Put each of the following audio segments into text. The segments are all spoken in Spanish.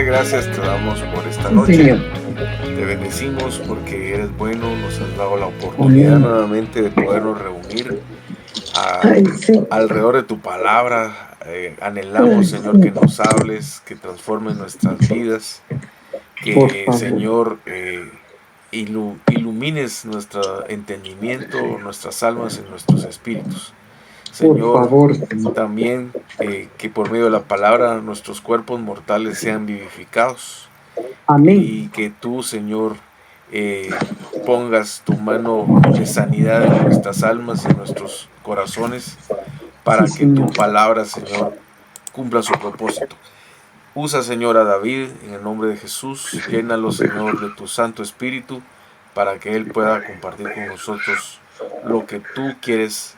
Padre, gracias te damos por esta Sí, noche. Señor. Te bendecimos porque eres bueno, nos has dado la oportunidad Amén. nuevamente de podernos reunir Ay, sí. alrededor de tu palabra. Anhelamos, Ay, Señor, que sí. nos hables, que transformes nuestras vidas, Por que, favor. Señor, ilumines nuestro entendimiento, nuestras almas y nuestros espíritus. Por Señor, favor, Señor. también que por medio de la palabra nuestros cuerpos mortales sean vivificados y Amén. que tú, Señor, eh, pongas tu mano de sanidad en nuestras almas y en nuestros corazones Sí, para que tu Señor. palabra, Señor, cumpla su propósito. Usa, Señor, a David en el nombre de Jesús. Llénalo, Señor, de tu Santo Espíritu para que Él pueda compartir con nosotros lo que tú quieres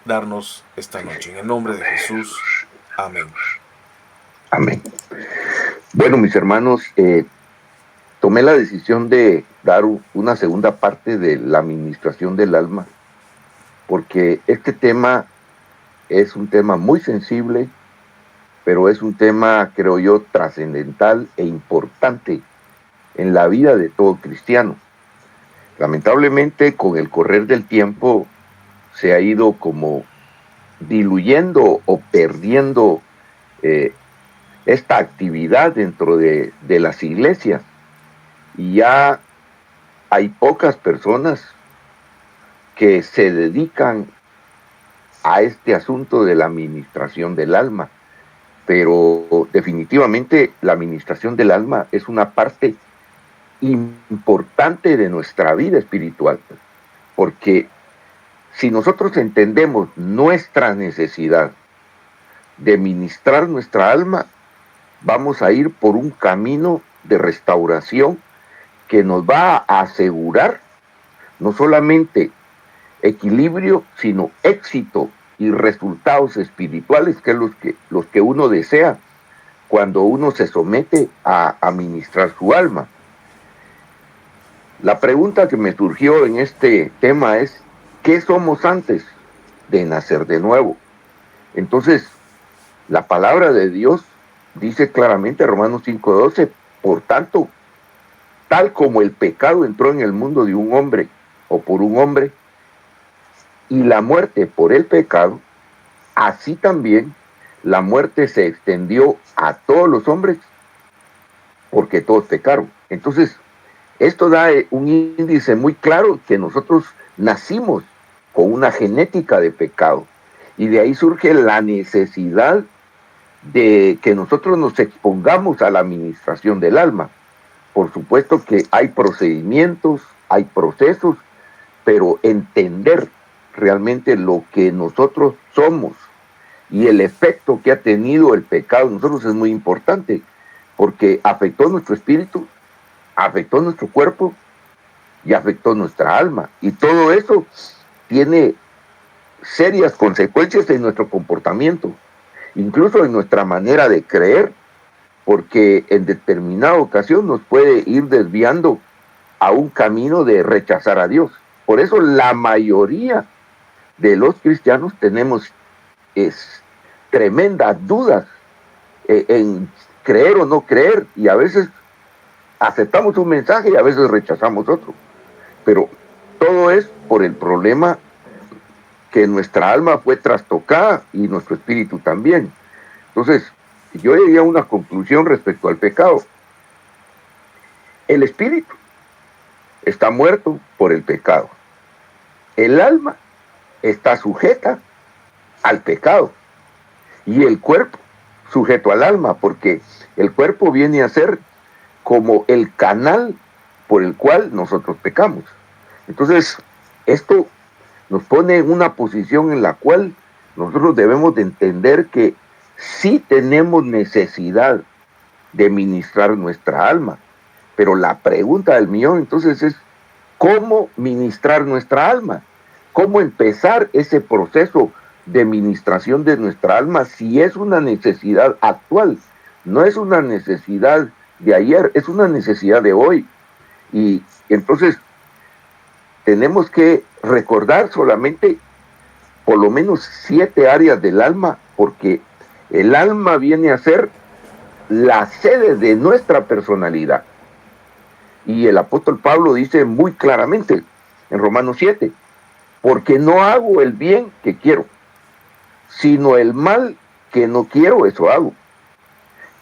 darnos esta noche. En el nombre de Jesús. Amén. Amén. Bueno, mis hermanos, tomé la decisión de dar una segunda parte de la administración del alma, porque este tema es un tema muy sensible, pero es un tema, creo yo, trascendental e importante en la vida de todo cristiano. Lamentablemente, con el correr del tiempo, se ha ido como diluyendo o perdiendo esta actividad dentro de las iglesias. Y ya hay pocas personas que se dedican a este asunto de la administración del alma. Pero definitivamente la administración del alma es una parte importante de nuestra vida espiritual, porque si nosotros entendemos nuestra necesidad de ministrar nuestra alma, vamos a ir por un camino de restauración que nos va a asegurar no solamente equilibrio, sino éxito y resultados espirituales, que es los que uno desea cuando uno se somete a administrar su alma. La pregunta que me surgió en este tema es, ¿qué somos antes de nacer de nuevo? Entonces, la palabra de Dios dice claramente, Romanos 5:12, por tanto, tal como el pecado entró en el mundo de un hombre o por un hombre, y la muerte por el pecado, así también la muerte se extendió a todos los hombres porque todos pecaron. Entonces, esto da un índice muy claro que nosotros nacimos con una genética de pecado y de ahí surge la necesidad de que nosotros nos expongamos a la administración del alma. Por supuesto que hay procedimientos, hay procesos, pero entender realmente lo que nosotros somos y el efecto que ha tenido el pecado en nosotros es muy importante, porque afectó nuestro espíritu, afectó nuestro cuerpo y afectó nuestra alma. Y todo eso tiene serias consecuencias en nuestro comportamiento, incluso en nuestra manera de creer, porque en determinada ocasión nos puede ir desviando a un camino de rechazar a Dios. Por eso la mayoría de los cristianos tenemos tremendas dudas en creer o no creer, y a veces aceptamos un mensaje y a veces rechazamos otro. Pero todo es por el problema que nuestra alma fue trastocada y nuestro espíritu también. Entonces, yo llegué a una conclusión respecto al pecado. El espíritu está muerto por el pecado. El alma está sujeta al pecado y el cuerpo sujeto al alma, porque el cuerpo viene a ser como el canal por el cual nosotros pecamos. Entonces, esto nos pone en una posición en la cual nosotros debemos de entender que sí tenemos necesidad de ministrar nuestra alma, pero la pregunta del millón entonces es, ¿cómo ministrar nuestra alma? ¿Cómo empezar ese proceso de ministración de nuestra alma si es una necesidad actual? No es una necesidad de ayer, es una necesidad de hoy. Y entonces tenemos que recordar solamente por lo menos 7 áreas del alma, porque el alma viene a ser la sede de nuestra personalidad. Y el apóstol Pablo dice muy claramente en Romanos 7, porque no hago el bien que quiero, sino el mal que no quiero, eso hago.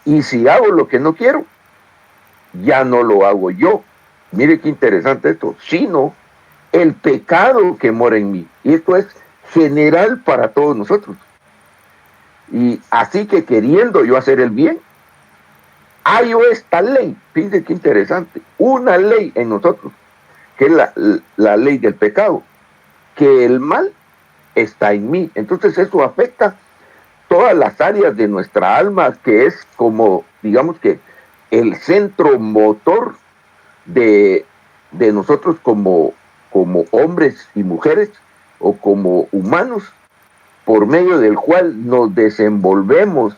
Y si hago lo que no quiero, ya no lo hago yo. Mire qué interesante esto, sino el pecado que mora en mí. Y esto es general para todos nosotros. Y así que queriendo yo hacer el bien, hay esta ley, fíjense qué interesante, una ley en nosotros, que es la ley del pecado, que el mal está en mí. Entonces eso afecta todas las áreas de nuestra alma, que es como, digamos que, el centro motor de nosotros como hombres y mujeres, o como humanos, por medio del cual nos desenvolvemos,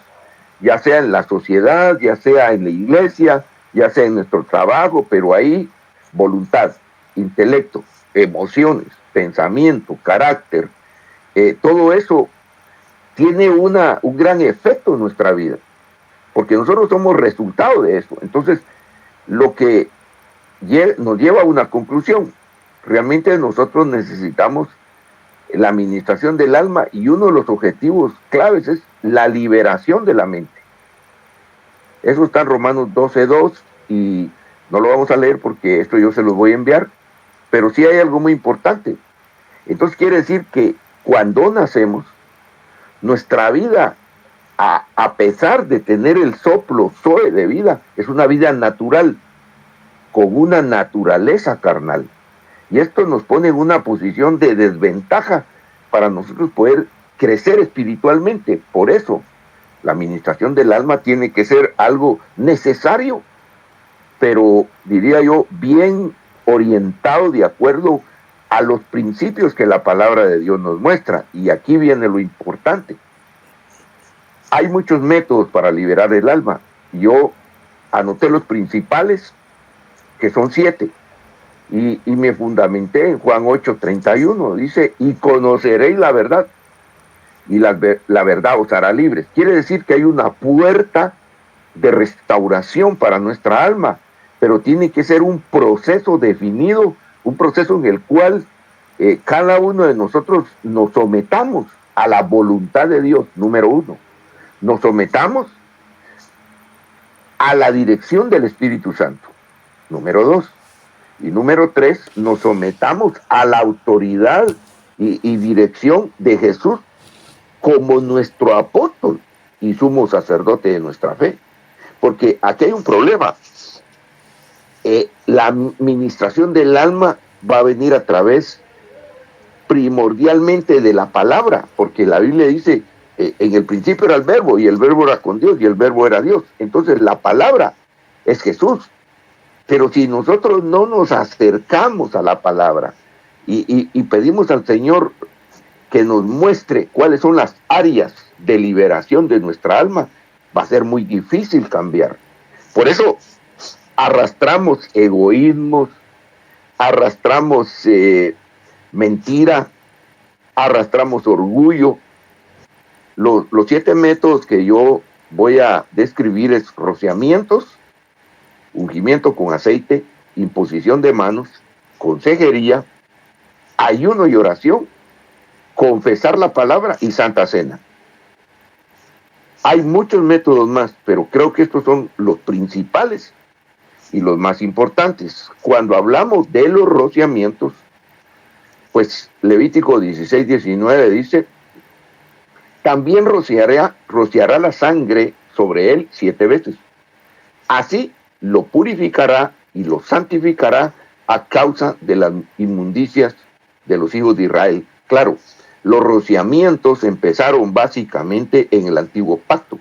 ya sea en la sociedad, ya sea en la iglesia, ya sea en nuestro trabajo, pero ahí voluntad, intelecto, emociones, pensamiento, carácter, todo eso tiene un gran efecto en nuestra vida, porque nosotros somos resultado de eso. Entonces, lo que nos lleva a una conclusión, realmente nosotros necesitamos la administración del alma, y uno de los objetivos claves es la liberación de la mente. Eso está en Romanos 12:2, y no lo vamos a leer porque esto yo se los voy a enviar, pero sí hay algo muy importante. Entonces quiere decir que cuando nacemos, nuestra vida, a pesar de tener el soplo zoe de vida, es una vida natural, con una naturaleza carnal. Y esto nos pone en una posición de desventaja para nosotros poder crecer espiritualmente. Por eso, la administración del alma tiene que ser algo necesario, pero diría yo, bien orientado de acuerdo a los principios que la palabra de Dios nos muestra. Y aquí viene lo importante. Hay muchos métodos para liberar el alma. Yo anoté los principales, que son 7. Y me fundamenté en Juan 8:31, dice, y conoceréis la verdad, y la verdad os hará libres. Quiere decir que hay una puerta de restauración para nuestra alma, pero tiene que ser un proceso definido, un proceso en el cual cada uno de nosotros nos sometamos a la voluntad de Dios, número 1. Nos sometamos a la dirección del Espíritu Santo, número 2. Y número 3, nos sometamos a la autoridad y dirección de Jesús como nuestro apóstol y sumo sacerdote de nuestra fe. Porque aquí hay un problema. La administración del alma va a venir a través primordialmente de la palabra, porque la Biblia dice, en el principio era el verbo, y el verbo era con Dios, y el verbo era Dios. Entonces la palabra es Jesús. Pero si nosotros no nos acercamos a la palabra y pedimos al Señor que nos muestre cuáles son las áreas de liberación de nuestra alma, va a ser muy difícil cambiar. Por eso arrastramos egoísmos, arrastramos mentira, arrastramos orgullo. Los 7 métodos que yo voy a describir es rociamientos, ungimiento con aceite, imposición de manos, consejería, ayuno y oración, confesar la palabra y santa cena. Hay muchos métodos más, pero creo que estos son los principales y los más importantes. Cuando hablamos de los rociamientos, pues Levítico 16:19 dice, también rociará la sangre sobre él 7 veces. Así lo purificará y lo santificará a causa de las inmundicias de los hijos de Israel. Claro, los rociamientos empezaron básicamente en el antiguo pacto,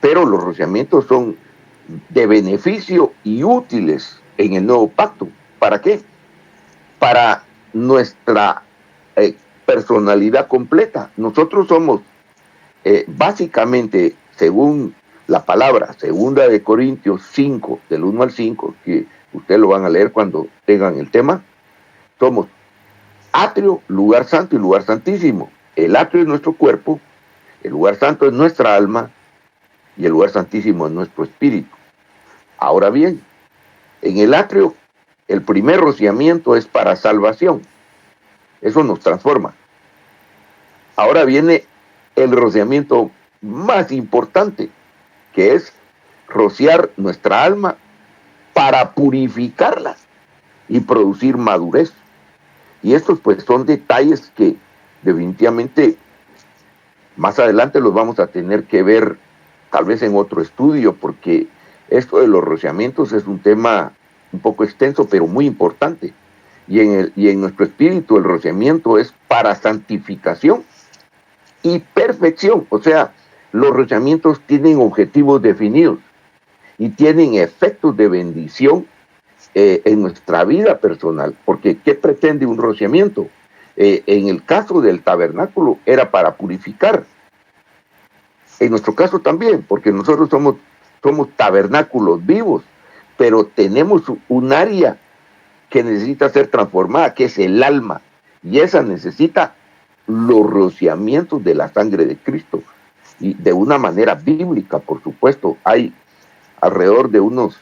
pero los rociamientos son de beneficio y útiles en el nuevo pacto. ¿Para qué? Para nuestra personalidad completa. Nosotros somos básicamente, según la palabra, 2 Corintios 5, del 1 al 5, que ustedes lo van a leer cuando tengan el tema, somos atrio, lugar santo y lugar santísimo. El atrio es nuestro cuerpo, el lugar santo es nuestra alma, y el lugar santísimo es nuestro espíritu. Ahora bien, en el atrio, el primer rociamiento es para salvación. Eso nos transforma. Ahora viene el rociamiento más importante, que es rociar nuestra alma para purificarla y producir madurez. Y estos pues son detalles que definitivamente más adelante los vamos a tener que ver tal vez en otro estudio, porque esto de los rociamientos es un tema un poco extenso, pero muy importante. Y en nuestro espíritu el rociamiento es para santificación y perfección. O sea, los rociamientos tienen objetivos definidos y tienen efectos de bendición en nuestra vida personal. Porque ¿qué pretende un rociamiento? En el caso del tabernáculo era para purificar. En nuestro caso también, porque nosotros somos tabernáculos vivos, pero tenemos un área que necesita ser transformada, que es el alma, y esa necesita los rociamientos de la sangre de Cristo, y de una manera bíblica, por supuesto. Hay alrededor de unos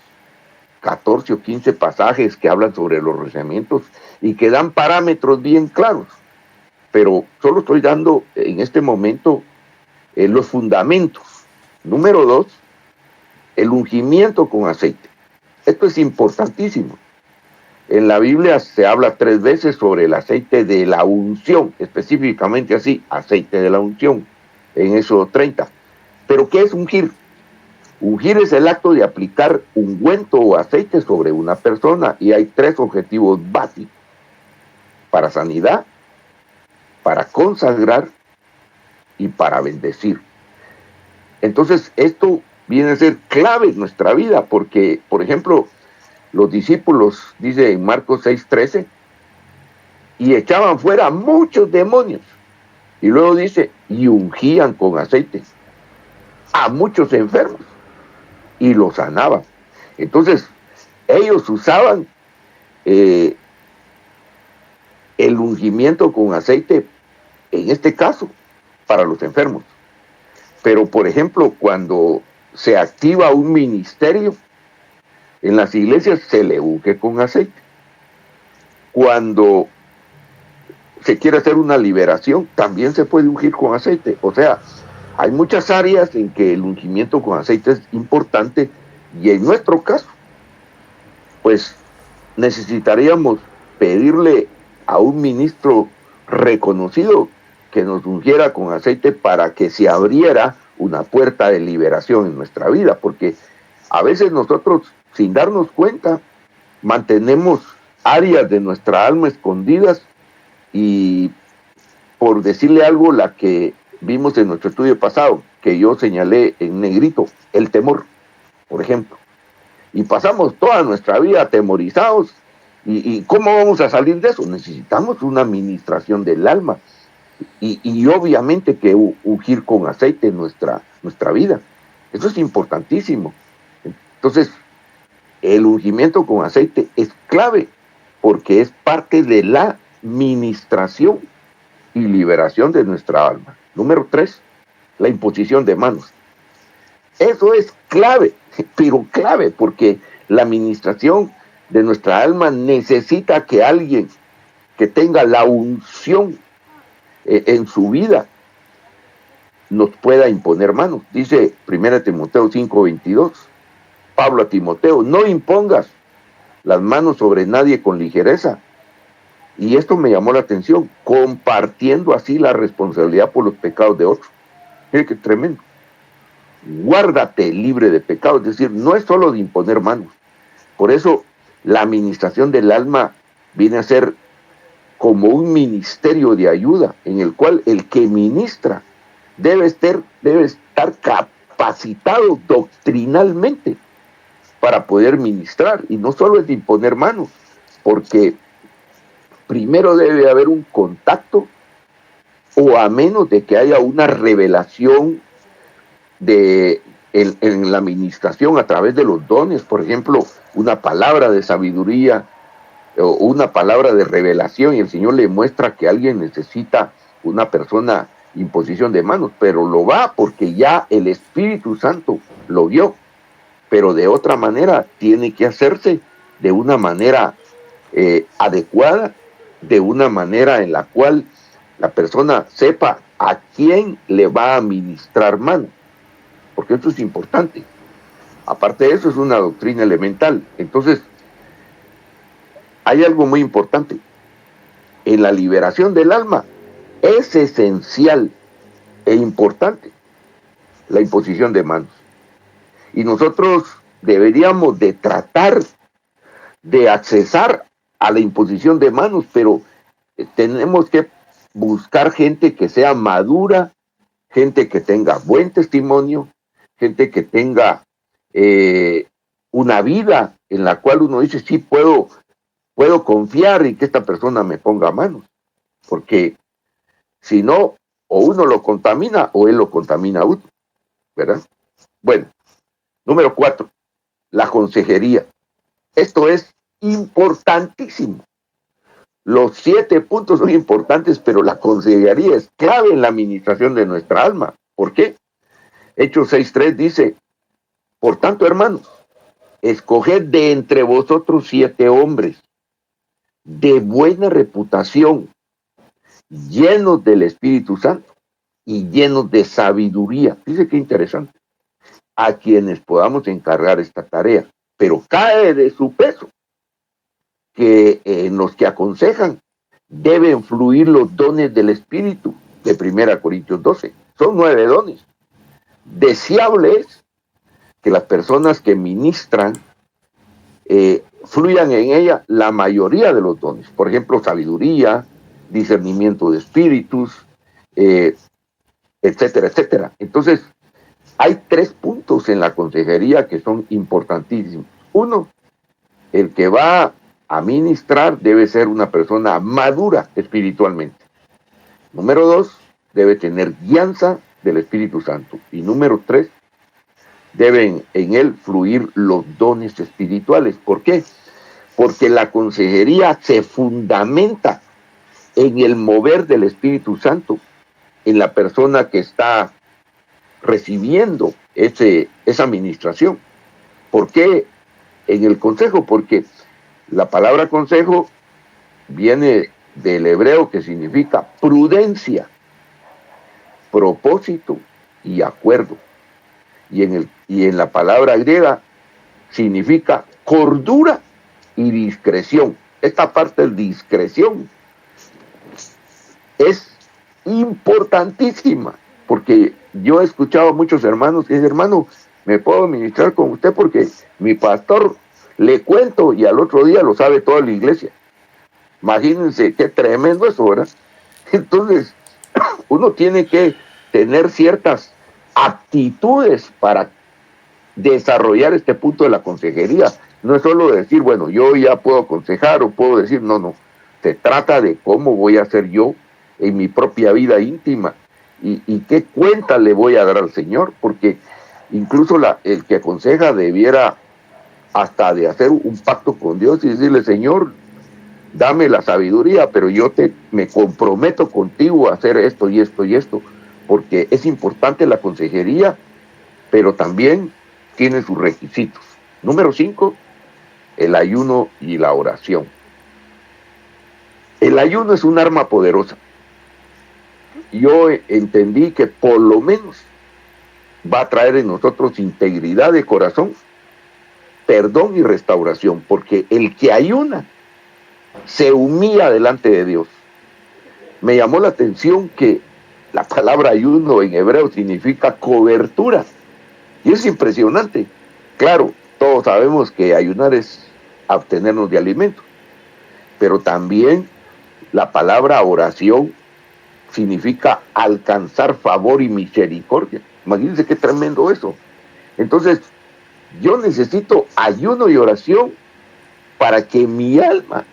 14 o 15 pasajes que hablan sobre los rociamientos y que dan parámetros bien claros, pero solo estoy dando en este momento los fundamentos. Número 2, el ungimiento con aceite. Esto es importantísimo. En la Biblia se habla 3 veces sobre el aceite de la unción, específicamente así, aceite de la unción, en Éxodo 30. ¿Pero qué es ungir? Ungir es el acto de aplicar ungüento o aceite sobre una persona, y hay 3 objetivos básicos: para sanidad, para consagrar y para bendecir. Entonces esto viene a ser clave en nuestra vida, porque, por ejemplo, los discípulos, dice en Marcos 6:13, y echaban fuera muchos demonios, y luego dice, y ungían con aceite a muchos enfermos y los sanaban. Entonces ellos usaban el ungimiento con aceite, en este caso, para los enfermos. Pero, por ejemplo, cuando se activa un ministerio, en las iglesias se le unge con aceite. Cuando se quiere hacer una liberación, también se puede ungir con aceite. O sea, hay muchas áreas en que el ungimiento con aceite es importante, y en nuestro caso, pues necesitaríamos pedirle a un ministro reconocido que nos ungiera con aceite para que se abriera una puerta de liberación en nuestra vida, porque a veces nosotros, sin darnos cuenta, mantenemos áreas de nuestra alma escondidas, y por decirle algo, la que vimos en nuestro estudio pasado, que yo señalé en negrito, el temor, por ejemplo, y pasamos toda nuestra vida atemorizados, y ¿cómo vamos a salir de eso? Necesitamos una administración del alma, y obviamente que ungir con aceite en nuestra vida. Eso es importantísimo. Entonces, el ungimiento con aceite es clave, porque es parte de la ministración y liberación de nuestra alma. Número 3, la imposición de manos. Eso es clave, pero clave, porque la ministración de nuestra alma necesita que alguien que tenga la unción en su vida nos pueda imponer manos. Dice 1 Timoteo 5:22, Pablo a Timoteo, no impongas las manos sobre nadie con ligereza. Y esto me llamó la atención, compartiendo así la responsabilidad por los pecados de otros. Mire qué tremendo. Guárdate libre de pecado, es decir, no es solo de imponer manos. Por eso la administración del alma viene a ser como un ministerio de ayuda, en el cual el que ministra debe estar capacitado doctrinalmente para poder ministrar, y no solo es de imponer manos, porque primero debe haber un contacto, o a menos de que haya una revelación en la administración a través de los dones, por ejemplo, una palabra de sabiduría o una palabra de revelación, y el Señor le muestra que alguien necesita una persona imposición de manos, pero lo va porque ya el Espíritu Santo lo vio, pero de otra manera tiene que hacerse de una manera adecuada, de una manera en la cual la persona sepa a quién le va a ministrar mano, porque esto es importante. Aparte de eso, es una doctrina elemental. Entonces, hay algo muy importante. En la liberación del alma es esencial e importante la imposición de manos. Y nosotros deberíamos de tratar de accesar a la imposición de manos, pero tenemos que buscar gente que sea madura, gente que tenga buen testimonio, gente que tenga una vida en la cual uno dice, sí, puedo confiar en que esta persona me ponga manos, porque si no, o uno lo contamina o él lo contamina a uno, ¿verdad? Bueno, número 4, la consejería. Esto es importantísimo. Los 7 puntos son importantes, pero la consejería es clave en la administración de nuestra alma. ¿Por qué? Hechos 6:3 dice, por tanto, hermanos, escoged de entre vosotros 7 hombres de buena reputación, llenos del Espíritu Santo y llenos de sabiduría. Dice que interesante. A quienes podamos encargar esta tarea, pero cae de su peso que en los que aconsejan deben fluir los dones del Espíritu de 1 Corintios 12. Son 9 dones. Deseable es que las personas que ministran fluyan en ella la mayoría de los dones. Por ejemplo, sabiduría, discernimiento de espíritus, etcétera, etcétera. Entonces, hay 3 puntos en la consejería que son importantísimos. 1, el que va a ministrar debe ser una persona madura espiritualmente. Número 2, debe tener guianza del Espíritu Santo. Y número 3, deben en él fluir los dones espirituales. ¿Por qué? Porque la consejería se fundamenta en el mover del Espíritu Santo, en la persona que está recibiendo esa administración. ¿Por qué en el consejo? Porque la palabra consejo viene del hebreo que significa prudencia, propósito y acuerdo. Y en la palabra griega significa cordura y discreción. Esta parte de discreción es importantísima, porque yo he escuchado a muchos hermanos que dicen, hermano, me puedo ministrar con usted porque mi pastor, le cuento, y al otro día lo sabe toda la iglesia. Imagínense qué tremendo eso, ¿verdad? Entonces, uno tiene que tener ciertas actitudes para desarrollar este punto de la consejería. No es solo decir, bueno, yo ya puedo aconsejar o puedo decir, no. Se trata de cómo voy a hacer yo en mi propia vida íntima y qué cuenta le voy a dar al Señor, porque incluso el que aconseja debiera hasta de hacer un pacto con Dios y decirle, Señor, dame la sabiduría, pero yo me comprometo contigo a hacer esto y esto y esto, porque es importante la consejería, pero también tiene sus requisitos. Número 5, el ayuno y la oración. El ayuno es un arma poderosa. Yo entendí que por lo menos va a traer en nosotros integridad de corazón, perdón y restauración, porque el que ayuna se humilla delante de Dios. Me llamó la atención que la palabra ayuno en hebreo significa cobertura, y es impresionante. Claro, todos sabemos que ayunar es abstenernos de alimentos, pero también la palabra oración significa alcanzar favor y misericordia. Imagínense qué tremendo eso. Entonces, yo necesito ayuno y oración para que mi alma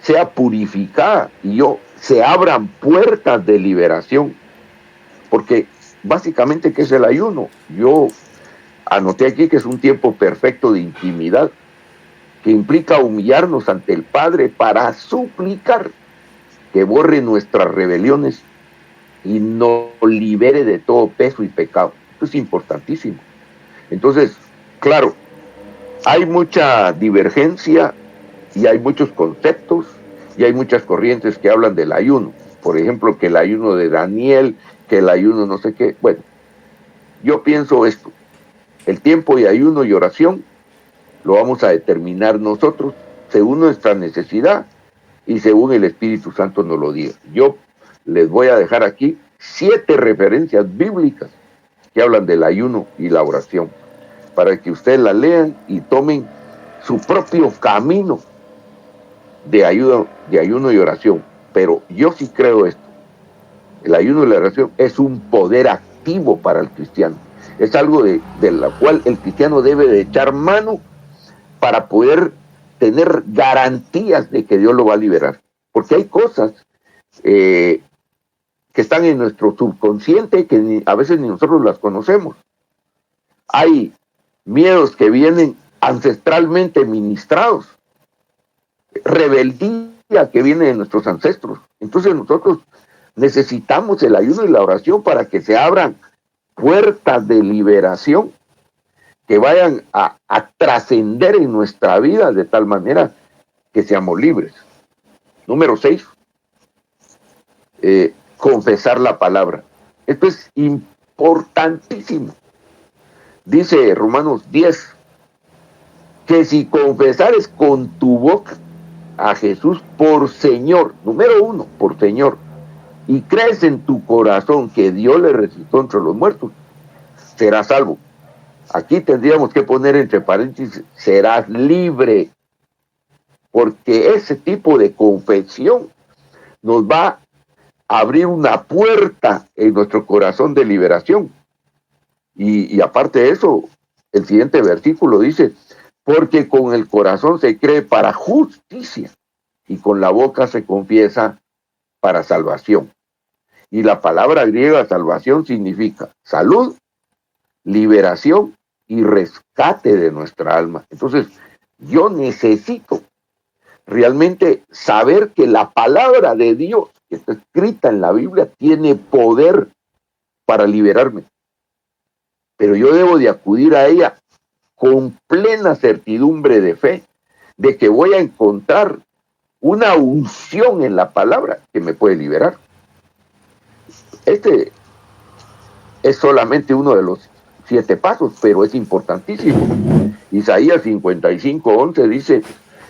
sea purificada y se abran puertas de liberación. Porque básicamente, ¿qué es el ayuno? Yo anoté aquí que es un tiempo perfecto de intimidad, que implica humillarnos ante el Padre para suplicar que borre nuestras rebeliones y nos libere de todo peso y pecado. Esto es importantísimo. Entonces, claro, hay mucha divergencia y hay muchos conceptos y hay muchas corrientes que hablan del ayuno. Por ejemplo, que el ayuno de Daniel, que el ayuno no sé qué. Bueno, yo pienso esto. El tiempo de ayuno y oración lo vamos a determinar nosotros según nuestra necesidad y según el Espíritu Santo nos lo diga. Yo les voy a dejar aquí 7 referencias bíblicas que hablan del ayuno y la oración, para que ustedes la lean y tomen su propio camino de ayuno y oración. Pero yo sí creo esto. El ayuno y la oración es un poder activo para el cristiano. Es algo de la cual el cristiano debe de echar mano para poder tener garantías de que Dios lo va a liberar. Porque hay cosas que están en nuestro subconsciente que a veces ni nosotros las conocemos. Hay miedos que vienen ancestralmente ministrados, rebeldía que viene de nuestros ancestros. Entonces nosotros necesitamos el ayuno y la oración para que se abran puertas de liberación que vayan a trascender en nuestra vida de tal manera que seamos libres. Número 6, confesar la palabra. Esto es importantísimo. Dice Romanos 10, que si confesares con tu boca a Jesús por Señor, número 1, por Señor, y crees en tu corazón que Dios le resucitó entre los muertos, serás salvo. Aquí tendríamos que poner entre paréntesis, serás libre, porque ese tipo de confesión nos va a abrir una puerta en nuestro corazón de liberación. Y aparte de eso, el siguiente versículo dice, porque con el corazón se cree para justicia y con la boca se confiesa para salvación. Y la palabra griega salvación significa salud, liberación y rescate de nuestra alma. Entonces, yo necesito realmente saber que la palabra de Dios que está escrita en la Biblia tiene poder para liberarme. Pero yo debo de acudir a ella con plena certidumbre de fe, de que voy a encontrar una unción en la palabra que me puede liberar. Este es solamente uno de los 7 pasos, pero es importantísimo. Isaías 55:11 dice,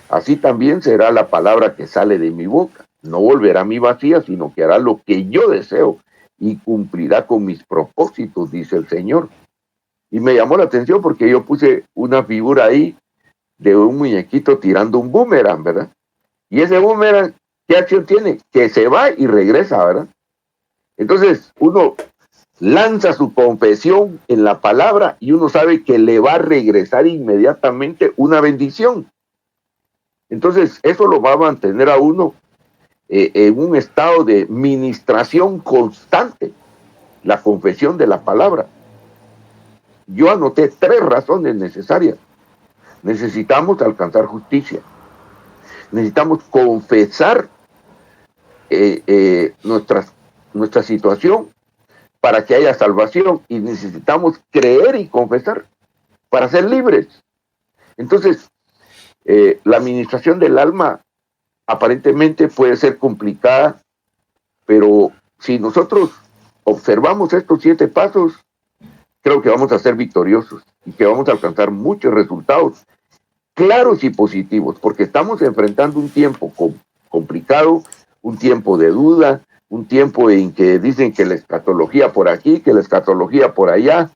así también será la palabra que sale de mi boca. No volverá a mí vacía, sino que hará lo que yo deseo y cumplirá con mis propósitos, dice el Señor. Y me llamó la atención porque yo puse una figura ahí de un muñequito tirando un boomerang, ¿verdad? Y ese boomerang, ¿qué acción tiene? Que se va y regresa, ¿verdad? Entonces, uno lanza su confesión en la palabra y uno sabe que le va a regresar inmediatamente una bendición. Entonces, eso lo va a mantener a uno en un estado de ministración constante, la confesión de la palabra. Yo anoté 3 razones necesarias. Necesitamos alcanzar justicia. Necesitamos confesar nuestra situación para que haya salvación, y necesitamos creer y confesar para ser libres. Entonces, la administración del alma aparentemente puede ser complicada, pero si nosotros observamos estos 7 pasos, creo que vamos a ser victoriosos y que vamos a alcanzar muchos resultados claros y positivos, porque estamos enfrentando un tiempo complicado, un tiempo de duda, un tiempo en que dicen que la escatología por aquí, que la escatología por allá,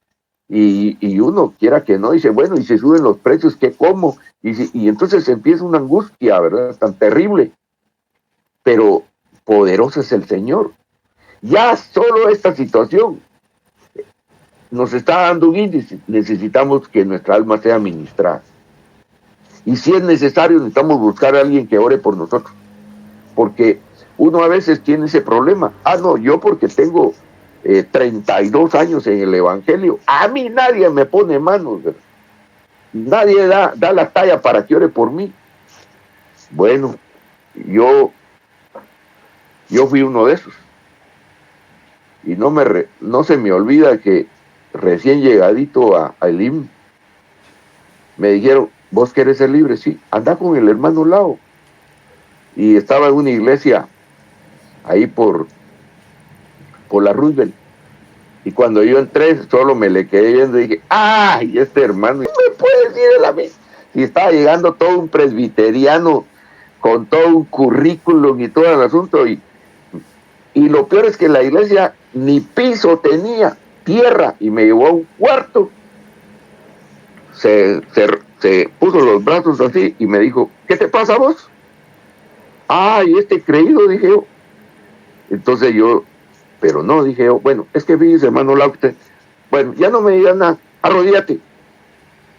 y uno quiera que no, dice, bueno, y se suben los precios, ¿qué como? Y entonces empieza una angustia, ¿verdad? Tan terrible, pero poderoso es el Señor. Ya solo esta situación nos está dando un índice. Necesitamos que nuestra alma sea ministrada. Y si es necesario, necesitamos buscar a alguien que ore por nosotros. Porque uno a veces tiene ese problema. No, yo porque tengo 32 años en el Evangelio, a mí nadie me pone manos, ¿verdad? Nadie da la talla para que ore por mí. Bueno, yo fui uno de esos. Y no se me olvida que recién llegadito a Elim, me dijeron, ¿vos querés ser libre? Sí, anda con el hermano Lao. Y estaba en una iglesia ahí por la Roosevelt. Y cuando yo entré, solo me le quedé viendo y dije, ¡ay, este hermano! ¿No me puedes ir a la misa? Y estaba llegando todo un presbiteriano con todo un currículum y todo el asunto. Y lo peor es que la iglesia ni piso tenía, tierra. Y me llevó a un cuarto. Se puso los brazos así y me dijo, ¿qué te pasa a vos? ¡Ay, este creído! Dije yo. Entonces yo... Pero no, dije yo, bueno, es que fíjese, hermano Laute, bueno, ya no me digan nada, arrodíllate.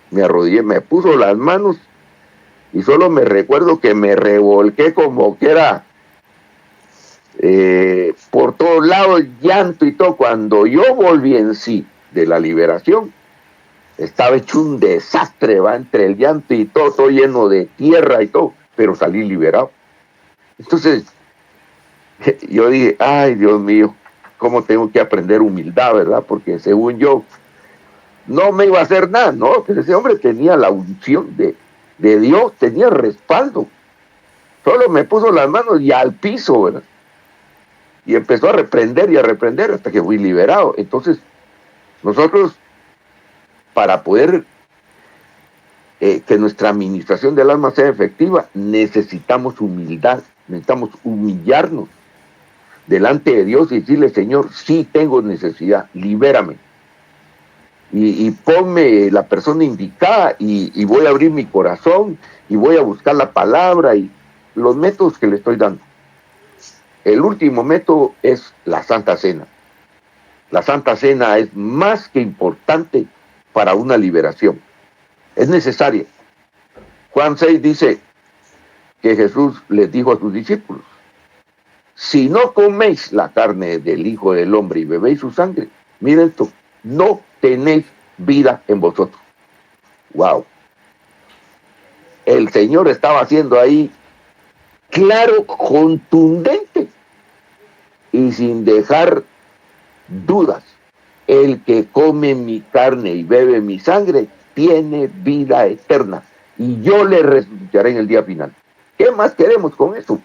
Me arrodillé, me puso las manos y solo me recuerdo que me revolqué como que era por todos lados, llanto y todo. Cuando yo volví en sí de la liberación, estaba hecho un desastre, va, entre el llanto y todo lleno de tierra y todo, pero salí liberado. Entonces, yo dije, ay, Dios mío, cómo tengo que aprender humildad, ¿verdad? Porque según yo, no me iba a hacer nada, ¿no? Pero ese hombre tenía la unción de Dios, tenía respaldo. Solo me puso las manos y al piso, ¿verdad? Y empezó a reprender y a reprender hasta que fui liberado. Entonces, nosotros, para poder que nuestra administración del alma sea efectiva, necesitamos humildad, necesitamos humillarnos delante de Dios y decirle, Señor, sí tengo necesidad, libérame. Y ponme la persona indicada y voy a abrir mi corazón y voy a buscar la palabra y los métodos que le estoy dando. El último método es la Santa Cena. La Santa Cena es más que importante para una liberación. Es necesaria. Juan 6 dice que Jesús les dijo a sus discípulos, si no coméis la carne del Hijo del Hombre y bebéis su sangre, miren esto, no tenéis vida en vosotros. Wow. El Señor estaba haciendo ahí claro, contundente y sin dejar dudas. El que come mi carne y bebe mi sangre tiene vida eterna y yo le resucitaré en el día final. ¿Qué más queremos con eso?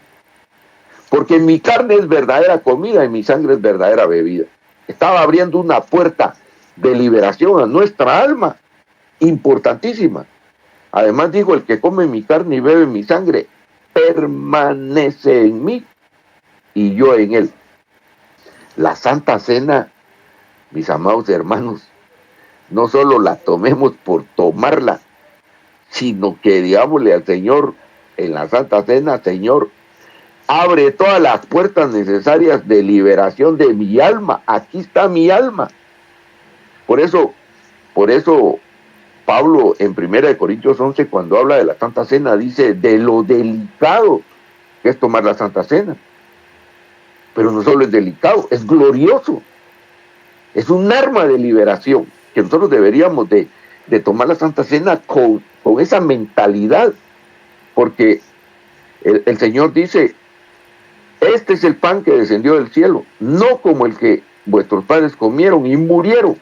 Porque mi carne es verdadera comida y mi sangre es verdadera bebida. Estaba abriendo una puerta de liberación a nuestra alma, importantísima. Además digo, el que come mi carne y bebe mi sangre, permanece en mí y yo en él. La Santa Cena, mis amados hermanos, no solo la tomemos por tomarla, sino que digámosle al Señor en la Santa Cena, Señor, abre todas las puertas necesarias de liberación de mi alma. Aquí está mi alma. Por eso Pablo en 1 Corintios 11, cuando habla de la Santa Cena, dice de lo delicado que es tomar la Santa Cena. Pero no solo es delicado, es glorioso. Es un arma de liberación que nosotros deberíamos de tomar la Santa Cena con esa mentalidad. Porque el Señor dice, este es el pan que descendió del cielo, no como el que vuestros padres comieron y murieron.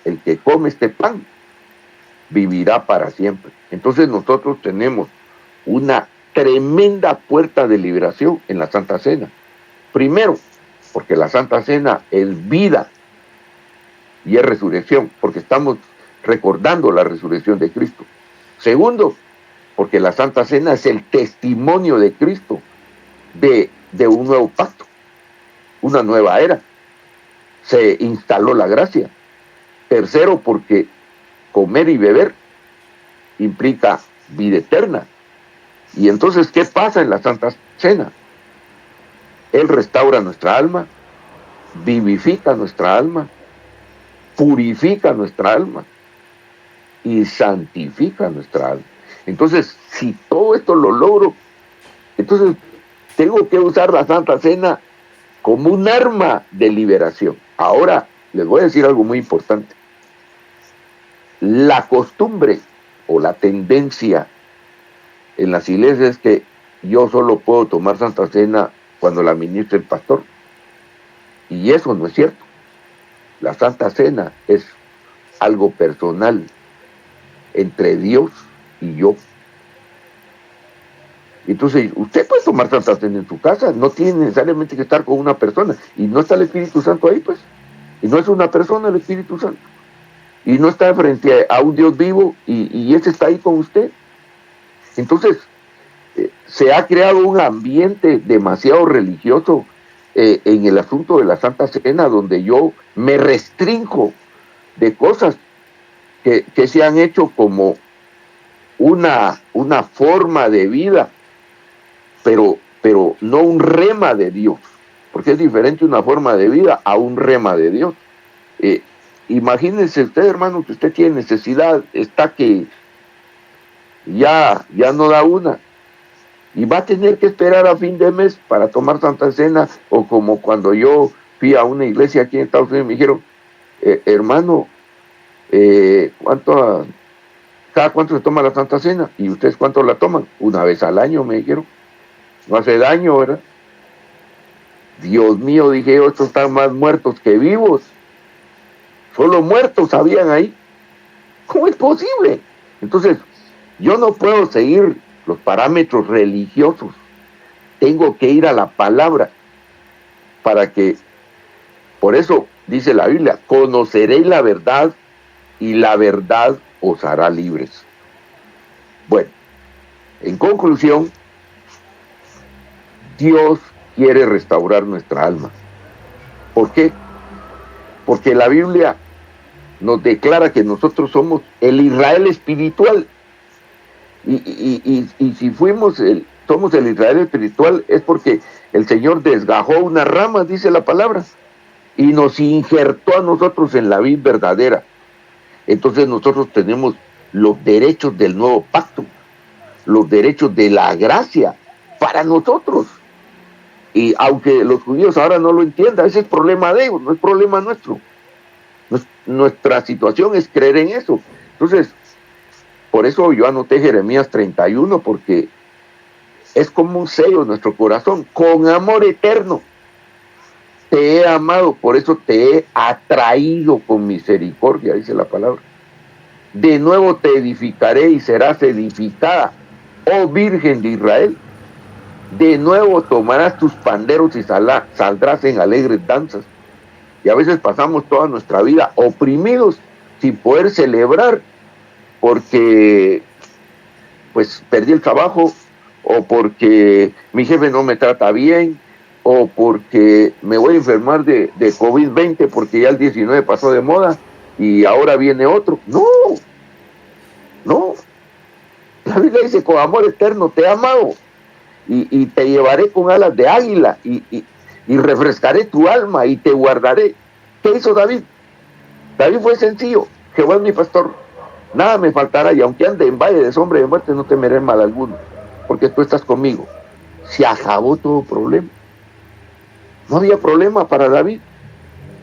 El que come este pan vivirá para siempre. Entonces nosotros tenemos una tremenda puerta de liberación en la Santa Cena. Primero, porque la Santa Cena es vida y es resurrección, porque estamos recordando la resurrección de Cristo. Segundo, porque la Santa Cena es el testimonio de Cristo de un nuevo pacto, una nueva era. Se instaló la gracia. Tercero, porque comer y beber implica vida eterna. Y entonces, ¿qué pasa en la Santa Cena? Él restaura nuestra alma, vivifica nuestra alma, purifica nuestra alma y santifica nuestra alma. Entonces, si todo esto lo logro, entonces tengo que usar la Santa Cena como un arma de liberación. Ahora, les voy a decir algo muy importante. La costumbre o la tendencia en las iglesias es que yo solo puedo tomar Santa Cena cuando la ministra el pastor. Y eso no es cierto. La Santa Cena es algo personal entre Dios y yo. Entonces, usted puede tomar Santa Cena en su casa, no tiene necesariamente que estar con una persona, y no está el Espíritu Santo ahí, pues, y no es una persona el Espíritu Santo, y no está frente a un Dios vivo, y ese está ahí con usted. Entonces, se ha creado un ambiente demasiado religioso en el asunto de la Santa Cena, donde yo me restringo de cosas que se han hecho como una forma de vida, pero no un rema de Dios, porque es diferente una forma de vida a un rema de Dios. Imagínense usted, hermano, que usted tiene necesidad, está que ya no da una, y va a tener que esperar a fin de mes para tomar Santa Cena, o como cuando yo fui a una iglesia aquí en Estados Unidos, me dijeron, hermano, ¿cada cuánto se toma la Santa Cena? ¿Y ustedes cuánto la toman? Una vez al año, me dijeron. No hace daño, ¿verdad? Dios mío, dije yo, estos están más muertos que vivos. Solo muertos habían ahí. ¿Cómo es posible? Entonces, yo no puedo seguir los parámetros religiosos. Tengo que ir a la palabra para que, por eso dice la Biblia, conoceréis la verdad y la verdad os hará libres. Bueno, en conclusión, Dios quiere restaurar nuestra alma. ¿Por qué? Porque la Biblia nos declara que nosotros somos el Israel espiritual. Y si somos el Israel espiritual, es porque el Señor desgajó unas ramas, dice la palabra, y nos injertó a nosotros en la vid verdadera. Entonces nosotros tenemos los derechos del nuevo pacto, los derechos de la gracia para nosotros. Y aunque los judíos ahora no lo entiendan, ese es problema de ellos, no es problema nuestro. Nuestra situación es creer en eso. Entonces, por eso yo anoté Jeremías 31, porque es como un sello en nuestro corazón. Con amor eterno te he amado, por eso te he atraído con misericordia, dice la palabra. De nuevo te edificaré y serás edificada, oh Virgen de Israel. De nuevo tomarás tus panderos y saldrás en alegres danzas. Y a veces pasamos toda nuestra vida oprimidos, sin poder celebrar, porque pues perdí el trabajo, o porque mi jefe no me trata bien, o porque me voy a enfermar de COVID-20 porque ya el 19 pasó de moda y ahora viene otro. No. La Biblia dice, con amor eterno te he amado. Y te llevaré con alas de águila y refrescaré tu alma y te guardaré. ¿Qué hizo David? David fue sencillo. Jehová es mi pastor, nada me faltará, y aunque ande en valle de sombra y de muerte, no temeré mal alguno, porque tú estás conmigo. Se acabó todo problema. No había problema para David.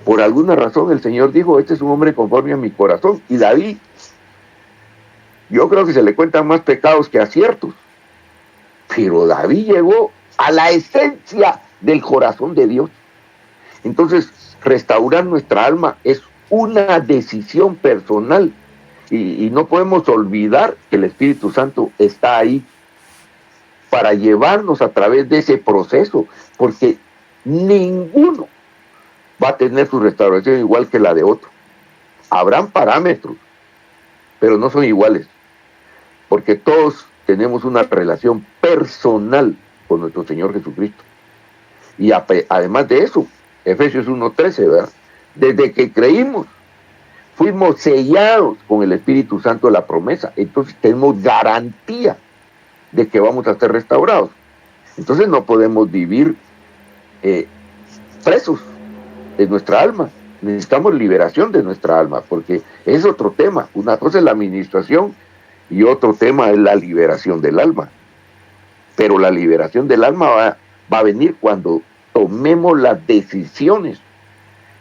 Por alguna razón el Señor dijo, este es un hombre conforme a mi corazón. Y David, yo creo que se le cuentan más pecados que aciertos. Pero David llegó a la esencia del corazón de Dios. Entonces, restaurar nuestra alma es una decisión personal. Y no podemos olvidar que el Espíritu Santo está ahí para llevarnos a través de ese proceso, porque ninguno va a tener su restauración igual que la de otro. Habrán parámetros, pero no son iguales, porque todos tenemos una relación personal con nuestro Señor Jesucristo. Y además de eso, Efesios 1:13, ¿verdad? Desde que creímos, fuimos sellados con el Espíritu Santo de la promesa. Entonces tenemos garantía de que vamos a ser restaurados. Entonces no podemos vivir presos de nuestra alma. Necesitamos liberación de nuestra alma, porque es otro tema. Una cosa es la administración y otro tema es la liberación del alma. Pero la liberación del alma va a venir cuando tomemos las decisiones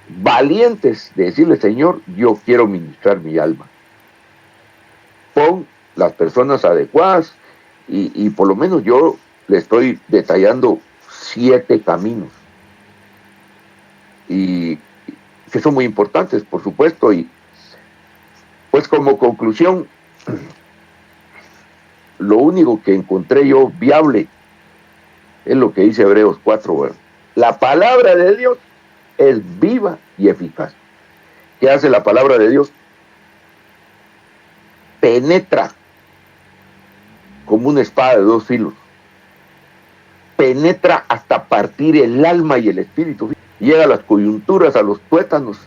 valientes de decirle, Señor, yo quiero ministrar mi alma. Pon las personas adecuadas y por lo menos yo le estoy detallando 7 caminos. Y que son muy importantes, por supuesto. Y pues como conclusión, lo único que encontré yo viable es lo que dice Hebreos 4, ¿verdad? La palabra de Dios es viva y eficaz. ¿Qué hace la palabra de Dios? Penetra como una espada de dos filos. Penetra hasta partir el alma y el espíritu. Llega a las coyunturas, a los tuétanos,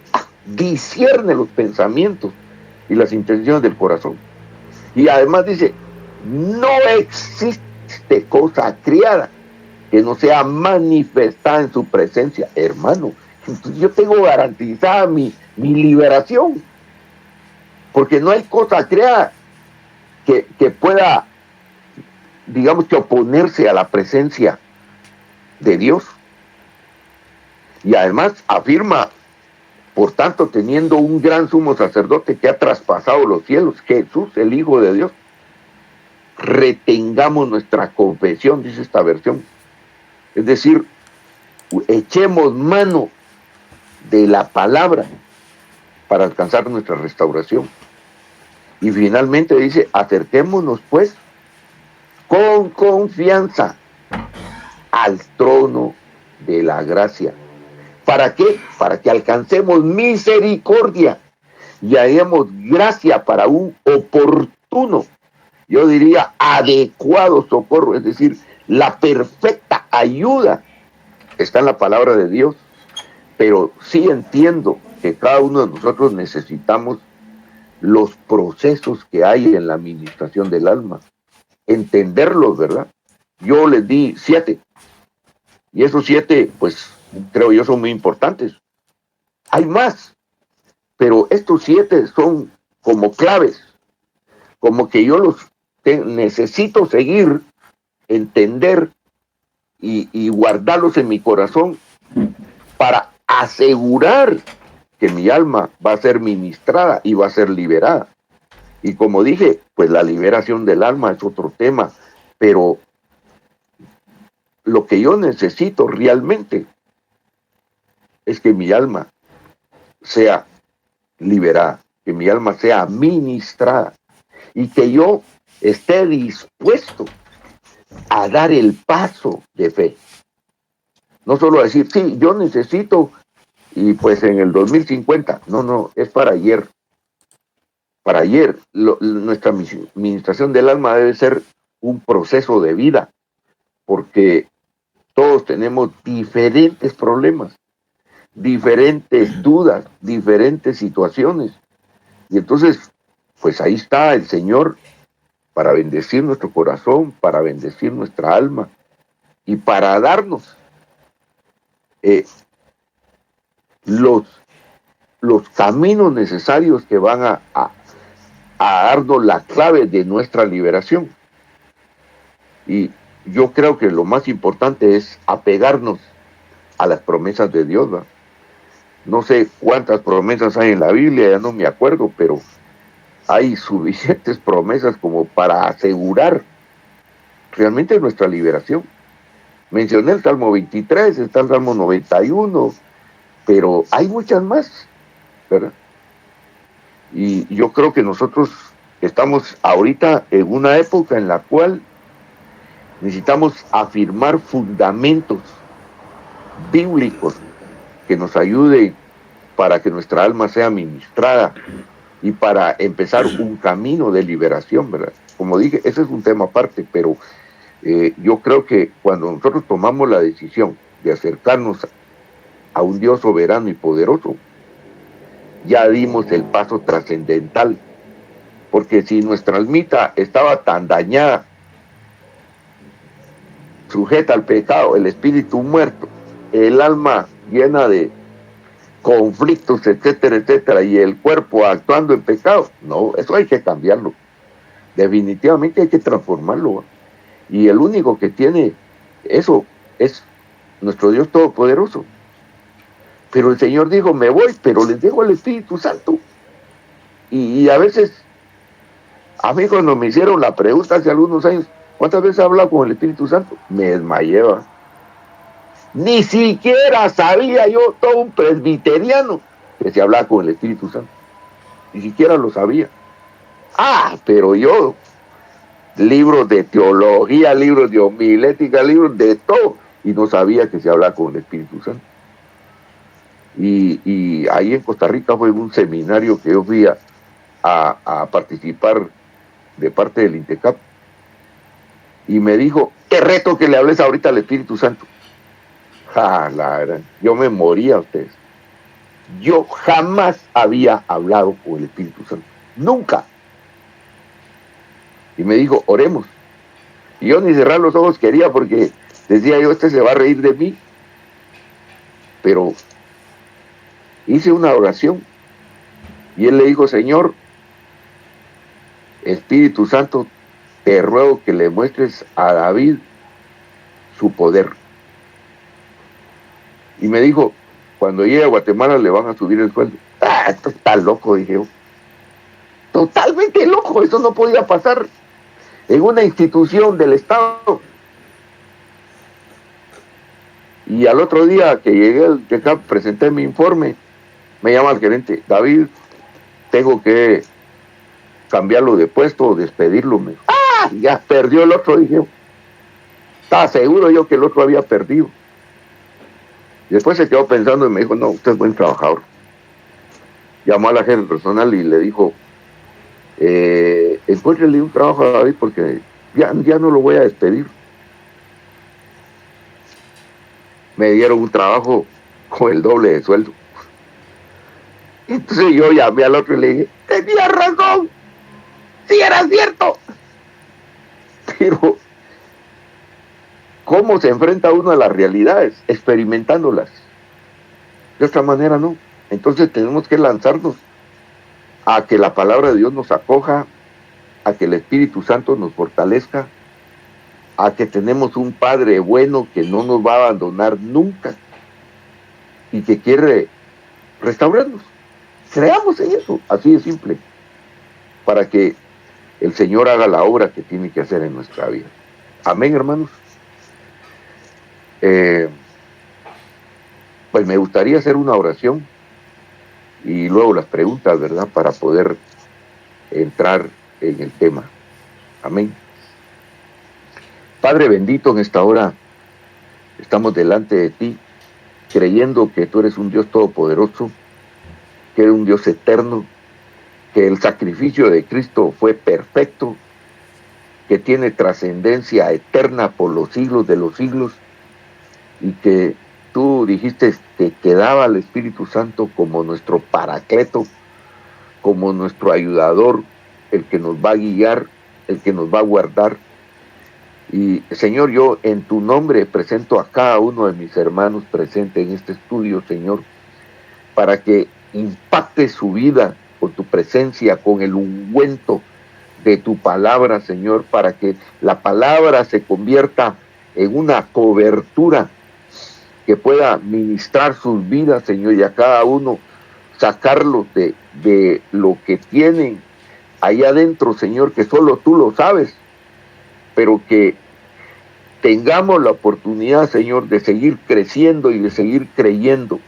discierne los pensamientos y las intenciones del corazón. Y además dice, no existe cosa criada que no sea manifestada en su presencia. Hermano, entonces yo tengo garantizada mi liberación, porque no hay cosa creada que pueda, digamos, que oponerse a la presencia de Dios. Y además afirma, por tanto, teniendo un gran sumo sacerdote que ha traspasado los cielos, Jesús, el Hijo de Dios, retengamos nuestra confesión, dice esta versión. Es decir, echemos mano de la palabra para alcanzar nuestra restauración. Y finalmente dice, acerquémonos pues con confianza al trono de la gracia. ¿Para qué? Para que alcancemos misericordia y hallemos gracia para un oportuno, yo diría adecuado socorro, es decir, la perfecta ayuda está en la palabra de Dios. Pero sí entiendo que cada uno de nosotros necesitamos los procesos que hay en la administración del alma, entenderlos, ¿verdad? Yo les di 7, y esos 7, pues, creo yo son muy importantes. Hay más, pero estos 7 son como claves, como que yo los necesito seguir, entender y guardarlos en mi corazón para asegurar que mi alma va a ser ministrada y va a ser liberada. Y como dije, pues la liberación del alma es otro tema, pero lo que yo necesito realmente es que mi alma sea liberada, que mi alma sea ministrada y que yo esté dispuesto a dar el paso de fe. No solo decir, sí, yo necesito, y pues en el 2050, no, es para ayer. Para ayer, nuestra administración del alma debe ser un proceso de vida, porque todos tenemos diferentes problemas, diferentes dudas, diferentes situaciones. Y entonces, pues ahí está el Señor para bendecir nuestro corazón, para bendecir nuestra alma y para darnos los caminos necesarios que van a darnos la clave de nuestra liberación. Y yo creo que lo más importante es apegarnos a las promesas de Dios, ¿verdad? No sé cuántas promesas hay en la Biblia, ya no me acuerdo, pero hay suficientes promesas como para asegurar realmente nuestra liberación. Mencioné el Salmo 23, está el Salmo 91, pero hay muchas más, ¿verdad? Y yo creo que nosotros estamos ahorita en una época en la cual necesitamos afirmar fundamentos bíblicos que nos ayuden para que nuestra alma sea ministrada y para empezar un camino de liberación, ¿verdad? Como dije, ese es un tema aparte, pero yo creo que cuando nosotros tomamos la decisión de acercarnos a un Dios soberano y poderoso, ya dimos el paso trascendental, porque si nuestra almita estaba tan dañada, sujeta al pecado, el espíritu muerto, el alma llena de conflictos, etcétera, etcétera, y el cuerpo actuando en pecado, no, eso hay que cambiarlo, definitivamente hay que transformarlo, y el único que tiene eso es nuestro Dios Todopoderoso. Pero el Señor dijo, me voy, pero les dejo el Espíritu Santo. Y a veces, a mí cuando me hicieron la pregunta hace algunos años, ¿cuántas veces he hablado con el Espíritu Santo? Me desmayé, Ni siquiera sabía yo, todo un presbiteriano, que se hablaba con el Espíritu Santo. Ni siquiera lo sabía. Pero yo, libros de teología, libros de homilética, libros de todo, y no sabía que se hablaba con el Espíritu Santo. Y ahí en Costa Rica fue un seminario que yo fui a participar de parte del INTECAP, y me dijo, qué reto que le hables ahorita al Espíritu Santo. La verdad, yo me moría a ustedes. Yo jamás había hablado con el Espíritu Santo, nunca. Y me dijo, oremos. Y yo ni cerrar los ojos quería, porque decía yo, este se va a reír de mí. Pero hice una oración, y él le dijo, Señor, Espíritu Santo, te ruego que le muestres a David su poder. Y me dijo, cuando llegue a Guatemala le van a subir el sueldo. Esto está loco, dije yo. Totalmente loco, eso no podía pasar en una institución del Estado. Y al otro día que llegué al TECAP, presenté mi informe, me llama el gerente, David, tengo que cambiarlo de puesto o despedirlo. Me dijo, ya perdió el otro, dije yo. Estaba seguro yo que el otro había perdido. Y después se quedó pensando y me dijo, no, usted es buen trabajador. Llamó a la jefe personal y le dijo, encuéntrele un trabajo a David porque ya no lo voy a despedir. Me dieron un trabajo con el doble de sueldo. Entonces yo llamé al otro y le dije, tenía razón, sí era cierto. Pero ¿cómo se enfrenta uno a las realidades? Experimentándolas. De otra manera no. Entonces tenemos que lanzarnos a que la palabra de Dios nos acoja, a que el Espíritu Santo nos fortalezca, a que tenemos un Padre bueno que no nos va a abandonar nunca y que quiere restaurarnos. Creamos en eso, así de simple, para que el Señor haga la obra que tiene que hacer en nuestra vida. Amén, hermanos. Pues me gustaría hacer una oración y luego las preguntas, ¿verdad? Para poder entrar en el tema. Amén. Padre bendito, en esta hora estamos delante de ti, creyendo que tú eres un Dios todopoderoso, que eres un Dios eterno, que el sacrificio de Cristo fue perfecto, que tiene trascendencia eterna por los siglos de los siglos, y que tú dijiste que quedaba el Espíritu Santo como nuestro paracleto, como nuestro ayudador, el que nos va a guiar, el que nos va a guardar. Y Señor, yo en tu nombre presento a cada uno de mis hermanos presentes en este estudio, Señor, para que impacte su vida con tu presencia, con el ungüento de tu palabra, Señor, para que la palabra se convierta en una cobertura que pueda ministrar sus vidas, Señor, y a cada uno sacarlos de lo que tienen ahí adentro, Señor, que solo tú lo sabes, pero que tengamos la oportunidad, Señor, de seguir creciendo y de seguir creyendo.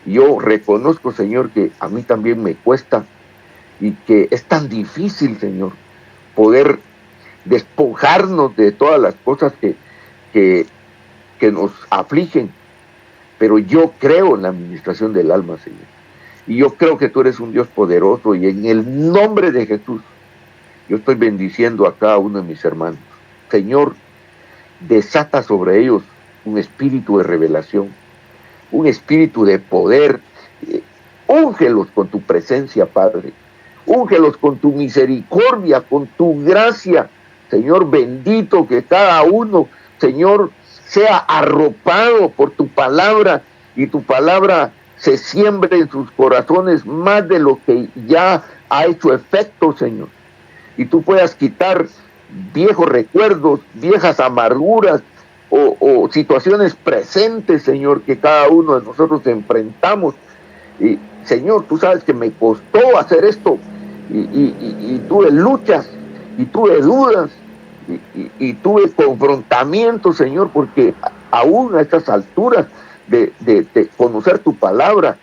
Yo reconozco, Señor, que a mí también me cuesta y que es tan difícil, Señor, poder despojarnos de todas las cosas que nos afligen, pero yo creo en la administración del alma, Señor, y yo creo que tú eres un Dios poderoso, y en el nombre de Jesús yo estoy bendiciendo a cada uno de mis hermanos. Señor, desata sobre ellos un espíritu de revelación, un espíritu de poder. Úngelos con tu presencia, Padre, úngelos con tu misericordia, con tu gracia, Señor bendito, que cada uno, Señor, sea arropado por tu palabra, y tu palabra se siembre en sus corazones más de lo que ya ha hecho efecto, Señor. Y tú puedas quitar viejos recuerdos, viejas amarguras o situaciones presentes, Señor, que cada uno de nosotros enfrentamos. Y Señor, tú sabes que me costó hacer esto, y tuve luchas, y tuve dudas, y tuve confrontamientos, Señor, porque aún a estas alturas de conocer tu palabra,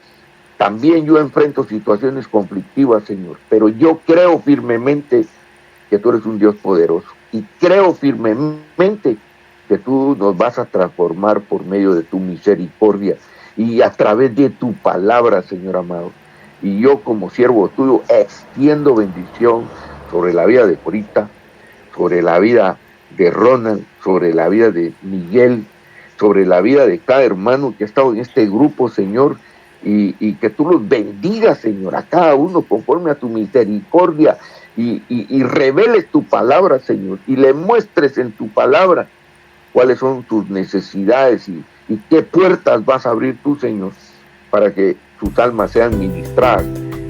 También yo enfrento situaciones conflictivas, Señor, pero yo creo firmemente que tú eres un Dios poderoso y creo firmemente que tú nos vas a transformar por medio de tu misericordia y a través de tu palabra, Señor amado. Y yo como siervo tuyo extiendo bendición sobre la vida de Corita, sobre la vida de Ronald, sobre la vida de Miguel, sobre la vida de cada hermano que ha estado en este grupo, Señor, y que tú los bendigas, Señor, a cada uno conforme a tu misericordia, y reveles tu palabra, Señor, y le muestres en tu palabra cuáles son tus necesidades y qué puertas vas a abrir tú, Señor, para que sus almas sean ministradas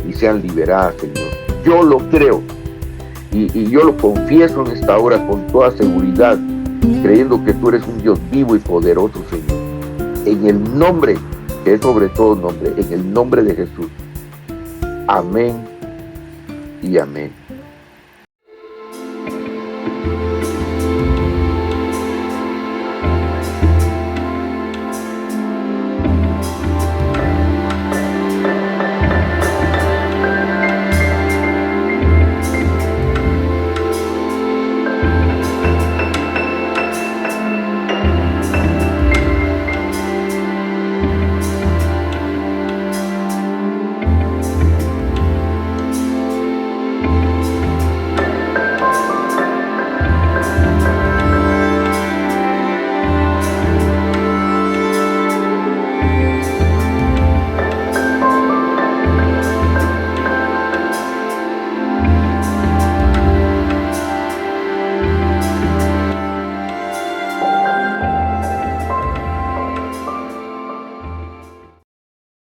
y sean liberadas, Señor. Yo lo creo y yo lo confieso en esta hora con toda seguridad, creyendo que tú eres un Dios vivo y poderoso, Señor. En el nombre, que es sobre todo nombre, en el nombre de Jesús. Amén y amén.